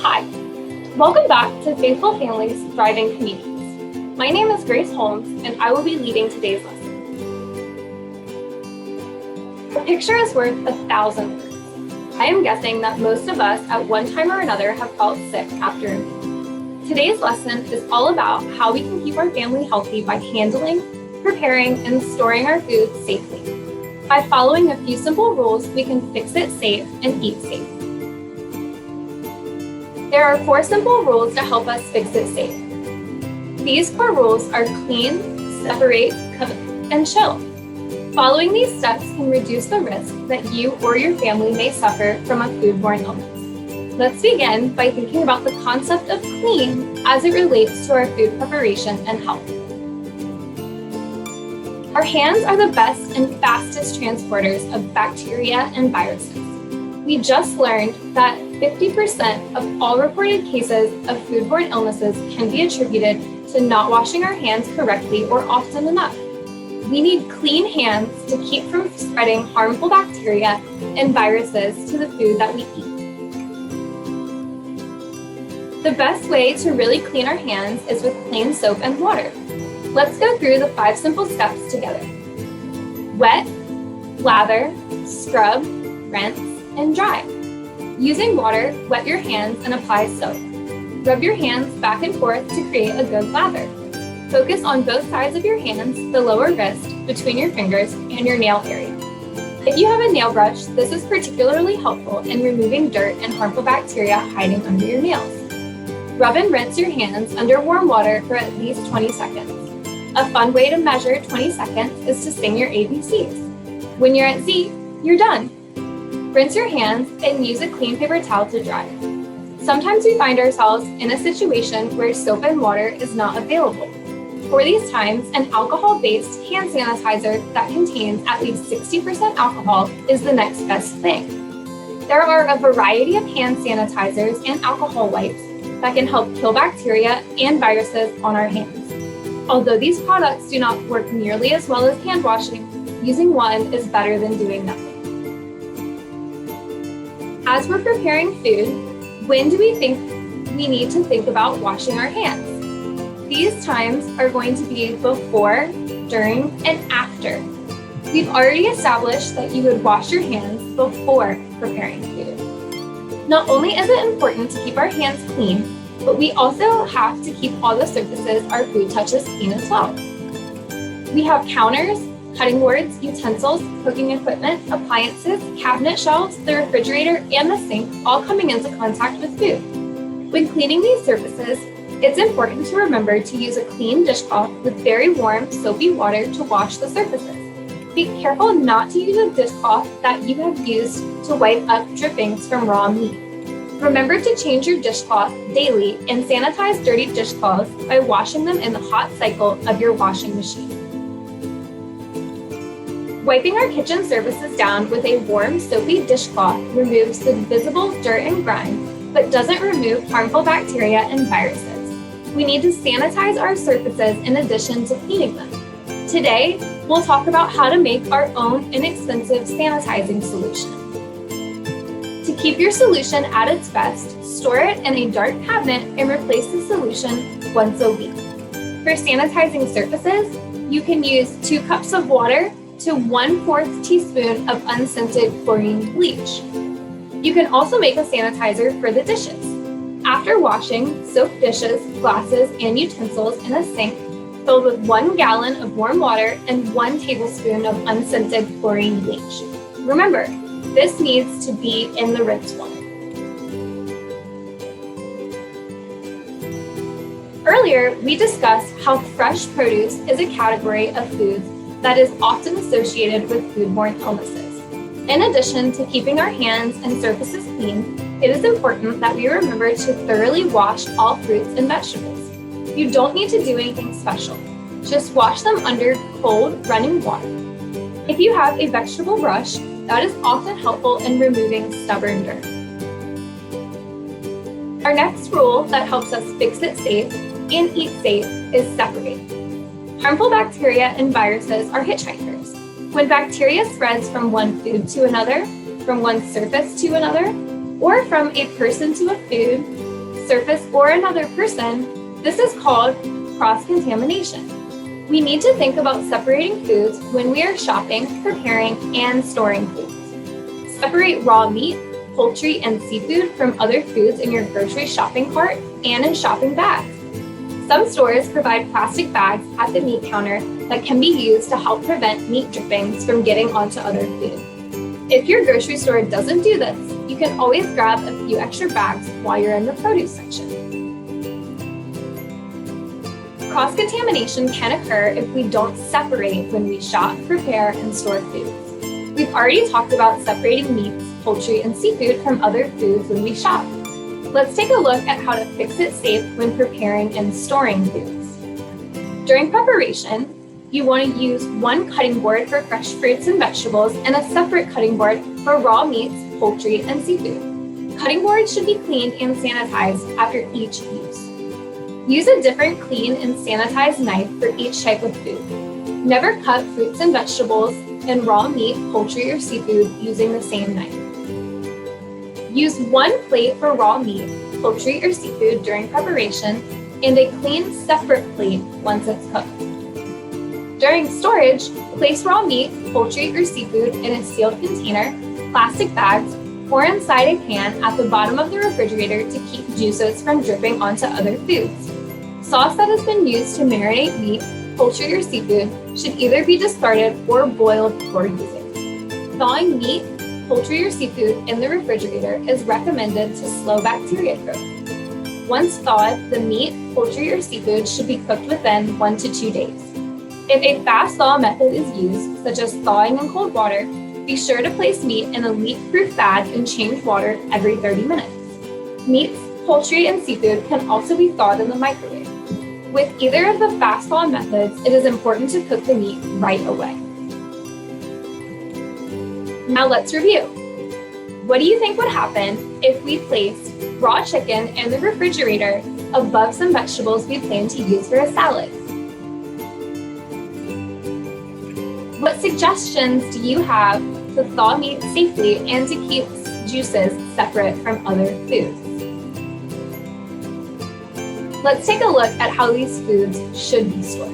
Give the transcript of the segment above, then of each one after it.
Hi, welcome back to Faithful Families Thriving Communities. My name is Grace Holmes, and I will be leading today's lesson. A picture is worth 1,000 words. I am guessing that most of us at one time or another have felt sick after a meal. Today's lesson is all about how we can keep our family healthy by handling, preparing, and storing our food safely. By following a few simple rules, we can fix it safe and eat safe. There are 4 simple rules to help us fix it safe. These 4 rules are clean, separate, cook, and chill. Following these steps can reduce the risk that you or your family may suffer from a foodborne illness. Let's begin by thinking about the concept of clean as it relates to our food preparation and health. Our hands are the best and fastest transporters of bacteria and viruses. We just learned that 50% of all reported cases of foodborne illnesses can be attributed to not washing our hands correctly or often enough. We need clean hands to keep from spreading harmful bacteria and viruses to the food that we eat. The best way to really clean our hands is with plain soap and water. Let's go through the 5 simple steps together. Wet, lather, scrub, rinse, and dry. Using water, wet your hands and apply soap. Rub your hands back and forth to create a good lather. Focus on both sides of your hands, the lower wrist, between your fingers, and your nail area. If you have a nail brush, this is particularly helpful in removing dirt and harmful bacteria hiding under your nails. Rub and rinse your hands under warm water for at least 20 seconds. A fun way to measure 20 seconds is to sing your ABCs. When you're at Z, you're done. Rinse your hands and use a clean paper towel to dry. Sometimes we find ourselves in a situation where soap and water is not available. For these times, an alcohol-based hand sanitizer that contains at least 60% alcohol is the next best thing. There are a variety of hand sanitizers and alcohol wipes that can help kill bacteria and viruses on our hands. Although these products do not work nearly as well as hand washing, using one is better than doing nothing. As we're preparing food, when do we think we need to think about washing our hands? These times are going to be before, during, and after. We've already established that you would wash your hands before preparing food. Not only is it important to keep our hands clean, but we also have to keep all the surfaces our food touches clean as well. We have counters, cutting boards, utensils, cooking equipment, appliances, cabinet shelves, the refrigerator, and the sink all coming into contact with food. When cleaning these surfaces, it's important to remember to use a clean dishcloth with very warm, soapy water to wash the surfaces. Be careful not to use a dishcloth that you have used to wipe up drippings from raw meat. Remember to change your dishcloth daily and sanitize dirty dishcloths by washing them in the hot cycle of your washing machine. Wiping our kitchen surfaces down with a warm, soapy dishcloth removes the visible dirt and grime, but doesn't remove harmful bacteria and viruses. We need to sanitize our surfaces in addition to cleaning them. Today, we'll talk about how to make our own inexpensive sanitizing solution. To keep your solution at its best, store it in a dark cabinet and replace the solution once a week. For sanitizing surfaces, you can use 2 cups of water to 1/4 teaspoon of unscented chlorine bleach. You can also make a sanitizer for the dishes. After washing, soak dishes, glasses, and utensils in a sink filled with 1 gallon of warm water and 1 tablespoon of unscented chlorine bleach. Remember, this needs to be in the rinse water. Earlier, we discussed how fresh produce is a category of foods that is often associated with foodborne illnesses. In addition to keeping our hands and surfaces clean, it is important that we remember to thoroughly wash all fruits and vegetables. You don't need to do anything special. Just wash them under cold, running water. If you have a vegetable brush, that is often helpful in removing stubborn dirt. Our next rule that helps us fix it safe and eat safe is separate. Harmful bacteria and viruses are hitchhikers. When bacteria spreads from one food to another, from one surface to another, or from a person to a food, surface, or another person, this is called cross-contamination. We need to think about separating foods when we are shopping, preparing, and storing foods. Separate raw meat, poultry, and seafood from other foods in your grocery shopping cart and in shopping bags. Some stores provide plastic bags at the meat counter that can be used to help prevent meat drippings from getting onto other food. If your grocery store doesn't do this, you can always grab a few extra bags while you're in the produce section. Cross-contamination can occur if we don't separate when we shop, prepare, and store foods. We've already talked about separating meats, poultry, and seafood from other foods when we shop. Let's take a look at how to fix it safe when preparing and storing foods. During preparation, you want to use one cutting board for fresh fruits and vegetables and a separate cutting board for raw meats, poultry, and seafood. Cutting boards should be cleaned and sanitized after each use. Use a different clean and sanitized knife for each type of food. Never cut fruits and vegetables and raw meat, poultry, or seafood using the same knife. Use one plate for raw meat, poultry, or seafood during preparation and a clean separate plate once it's cooked. During storage, place raw meat, poultry, or seafood in a sealed container, plastic bags, or inside a pan at the bottom of the refrigerator to keep juices from dripping onto other foods. Sauce that has been used to marinate meat, poultry, or seafood should either be discarded or boiled before using. Thawing meat, poultry, or seafood in the refrigerator is recommended to slow bacteria growth. Once thawed, the meat, poultry, or seafood should be cooked within 1 to 2 days. If a fast thaw method is used, such as thawing in cold water, be sure to place meat in a leak-proof bag and change water every 30 minutes. Meats, poultry, and seafood can also be thawed in the microwave. With either of the fast thaw methods, it is important to cook the meat right away. Now let's review. What do you think would happen if we placed raw chicken in the refrigerator above some vegetables we plan to use for a salad? What suggestions do you have to thaw meat safely and to keep juices separate from other foods? Let's take a look at how these foods should be stored.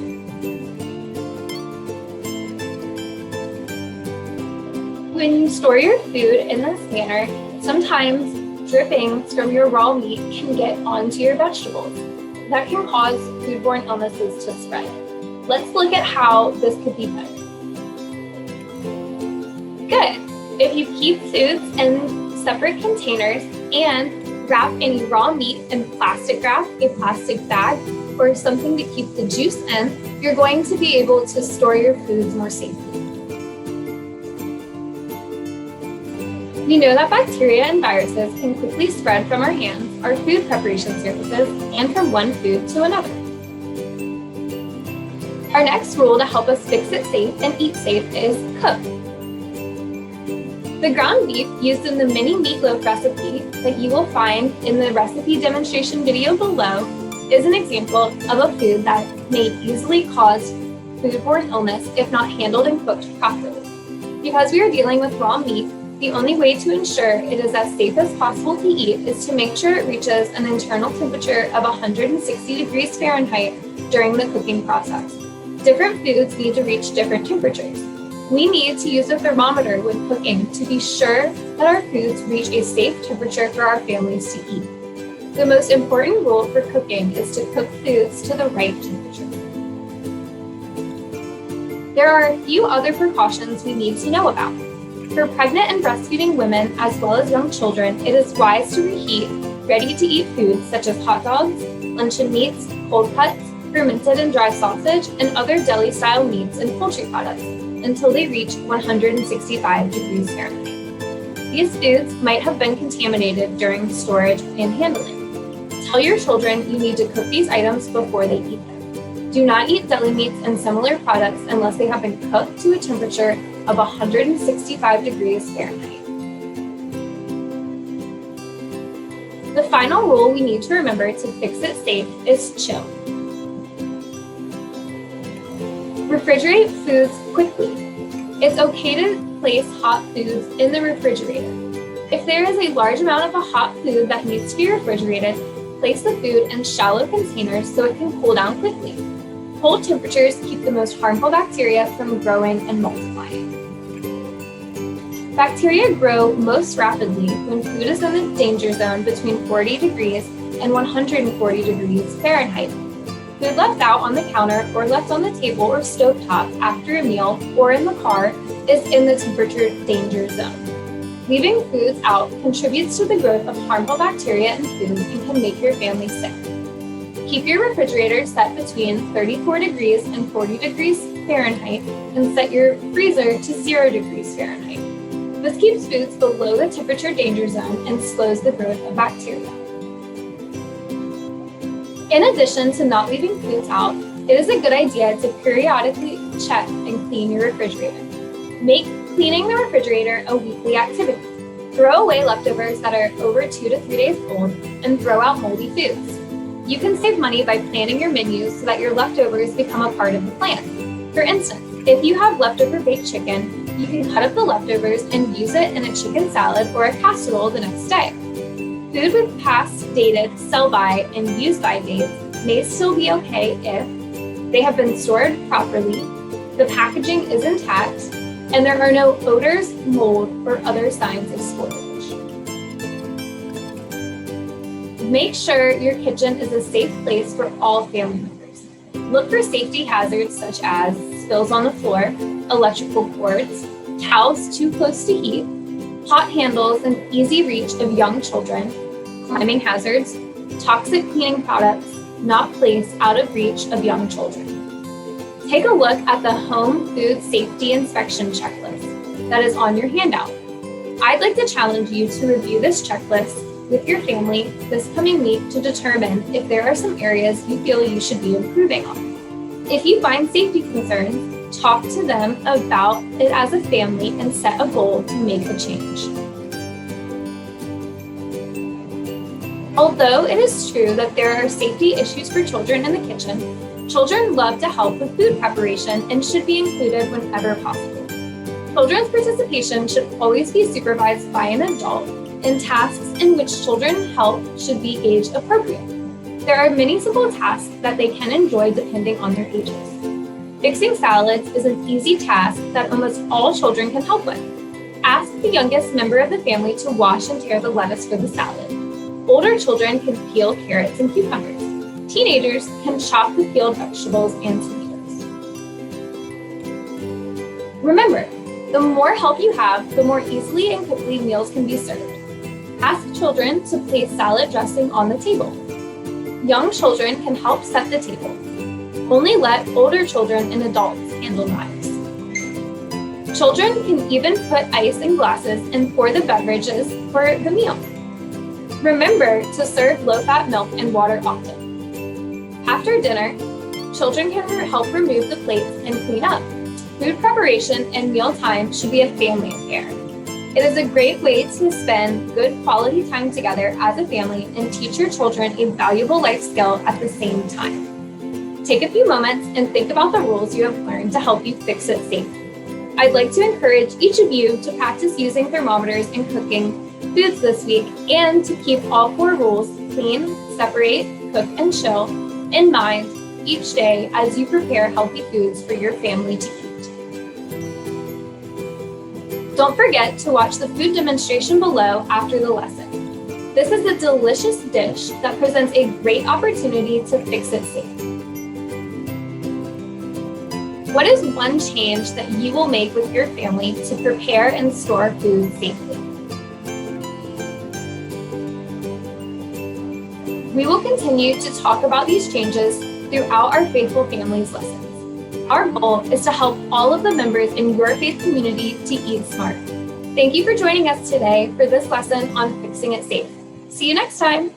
When you store your food in this manner, sometimes drippings from your raw meat can get onto your vegetables. That can cause foodborne illnesses to spread. Let's look at how this could be better. Good. If you keep foods in separate containers and wrap any raw meat in plastic wrap, a plastic bag, or something to keep the juice in, you're going to be able to store your foods more safely. We know that bacteria and viruses can quickly spread from our hands, our food preparation surfaces, and from one food to another. Our next rule to help us fix it safe and eat safe is cook. The ground beef used in the mini meatloaf recipe that you will find in the recipe demonstration video below is an example of a food that may easily cause foodborne illness if not handled and cooked properly. Because we are dealing with raw meat, the only way to ensure it is as safe as possible to eat is to make sure it reaches an internal temperature of 160 degrees Fahrenheit during the cooking process. Different foods need to reach different temperatures. We need to use a thermometer when cooking to be sure that our foods reach a safe temperature for our families to eat. The most important rule for cooking is to cook foods to the right temperature. There are a few other precautions we need to know about. For pregnant and breastfeeding women, as well as young children, it is wise to reheat ready-to-eat foods such as hot dogs, luncheon meats, cold cuts, fermented and dry sausage, and other deli-style meats and poultry products until they reach 165 degrees Fahrenheit. These foods might have been contaminated during storage and handling. Tell your children you need to cook these items before they eat them. Do not eat deli meats and similar products unless they have been cooked to a temperature of 165 degrees Fahrenheit. The final rule we need to remember to fix it safe is chill. Refrigerate foods quickly. It's okay to place hot foods in the refrigerator. If there is a large amount of a hot food that needs to be refrigerated, place the food in shallow containers so it can cool down quickly. Cold temperatures keep the most harmful bacteria from growing and multiplying. Bacteria grow most rapidly when food is in the danger zone between 40 degrees and 140 degrees Fahrenheit. Food left out on the counter or left on the table or stovetop after a meal or in the car is in the temperature danger zone. Leaving foods out contributes to the growth of harmful bacteria in foods and can make your family sick. Keep your refrigerator set between 34 degrees and 40 degrees Fahrenheit and set your freezer to 0 degrees Fahrenheit. This keeps foods below the temperature danger zone and slows the growth of bacteria. In addition to not leaving foods out, it is a good idea to periodically check and clean your refrigerator. Make cleaning the refrigerator a weekly activity. Throw away leftovers that are over 2 to 3 days old and throw out moldy foods. You can save money by planning your menus so that your leftovers become a part of the plan. For instance, if you have leftover baked chicken, you can cut up the leftovers and use it in a chicken salad or a casserole the next day. Food with past dated sell-by and use-by dates may still be okay if they have been stored properly, the packaging is intact, and there are no odors, mold, or other signs of spoilage. Make sure your kitchen is a safe place for all family members. Look for safety hazards such as spills on the floor, electrical cords, towels too close to heat, hot handles in easy reach of young children, climbing hazards, toxic cleaning products not placed out of reach of young children. Take a look at the Home Food Safety Inspection Checklist that is on your handout. I'd like to challenge you to review this checklist with your family this coming week to determine if there are some areas you feel you should be improving on. If you find safety concerns, talk to them about it as a family and set a goal to make a change. Although it is true that there are safety issues for children in the kitchen, children love to help with food preparation and should be included whenever possible. Children's participation should always be supervised by an adult, and tasks in which children help should be age appropriate. There are many simple tasks that they can enjoy depending on their ages. Fixing salads is an easy task that almost all children can help with. Ask the youngest member of the family to wash and tear the lettuce for the salad. Older children can peel carrots and cucumbers. Teenagers can chop the peeled vegetables and tomatoes. Remember, the more help you have, the more easily and quickly meals can be served. Ask children to place salad dressing on the table. Young children can help set the table. Only let older children and adults handle knives. Children can even put ice in glasses and pour the beverages for the meal. Remember to serve low-fat milk and water often. After dinner, children can help remove the plates and clean up. Food preparation and mealtime should be a family affair. It is a great way to spend good quality time together as a family and teach your children a valuable life skill at the same time. Take a few moments and think about the rules you have learned to help you fix it safely. I'd like to encourage each of you to practice using thermometers in cooking foods this week and to keep all 4 rules, clean, separate, cook, and chill, in mind each day as you prepare healthy foods for your family to eat. Don't forget to watch the food demonstration below after the lesson. This is a delicious dish that presents a great opportunity to fix it safely. What is one change that you will make with your family to prepare and store food safely? We will continue to talk about these changes throughout our Faithful Families lessons. Our goal is to help all of the members in your faith community to eat smart. Thank you for joining us today for this lesson on fixing it safe. See you next time.